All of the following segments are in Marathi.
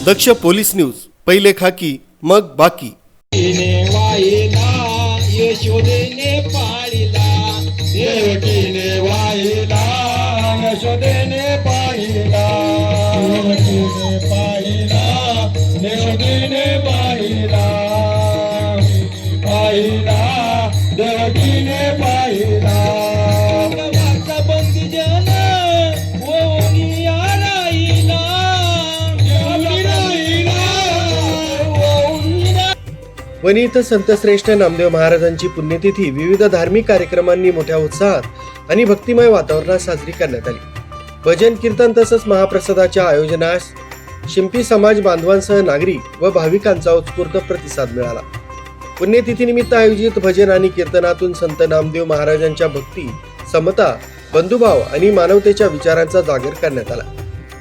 दक्ष पोलीस न्यूज, पहिले खाकी मग बाकी। यशोदेने पाळिला देवकीने वाहिला यशोदेने पाळिला यशोदेने पाळिला देवकीने पाळिला बंदी जन वणी इथं संतश्रेष्ठ नामदेव महाराजांची पुण्यतिथी विविध धार्मिक कार्यक्रमांनी मोठ्या उत्साहात आणि भक्तिमय वातावरणात साजरी करण्यात आली। भजन कीर्तन तसंच महाप्रसादाच्या आयोजनास शिंपी समाज बांधवांसह नागरिक व भाविकांचा उत्स्फूर्त प्रतिसाद मिळाला। पुण्यतिथीनिमित्त आयोजित भजन आणि कीर्तनातून संत नामदेव महाराजांच्या भक्ती, समता, बंधुभाव आणि मानवतेच्या विचारांचा जागर करण्यात आला।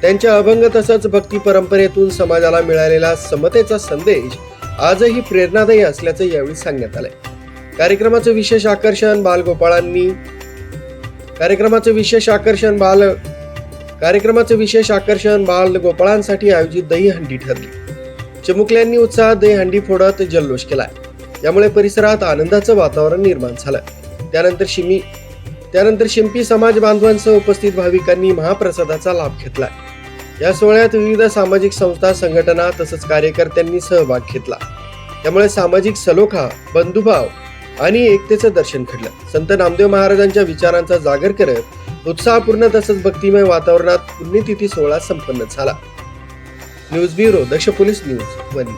त्यांच्या अभंग तसंच भक्ती परंपरेतून समाजाला मिळालेला समतेचा संदेश आजही प्रेरणादायी असल्याचं यावेळी सांगण्यात आलंय। कार्यक्रमाचं विशेष आकर्षण बालगोपाळांसाठी आयोजित दहीहंडी ठरली। चिमुकल्यांनी उत्साहात दहीहंडी फोडत जल्लोष केलाय, यामुळे परिसरात आनंदाचं वातावरण निर्माण झालं। त्यानंतर शिंपी समाज बांधवांसह उपस्थित भाविकांनी महाप्रसादाचा लाभ घेतलाय। या सोहळ्यात विविध सामाजिक संस्था, संघटना तसंच कार्यकर्त्यांनी सहभाग घेतला। त्यामुळे सामाजिक सलोखा, बंधुभाव आणि एकतेचं दर्शन घडलं। संत नामदेव महाराजांच्या विचारांचा जागर करत उत्साहपूर्ण तसंच भक्तिमय वातावरणात पुण्यतिथी सोहळा संपन्न झाला। न्यूज ब्युरो, दक्ष पोलीस न्यूज, वणी।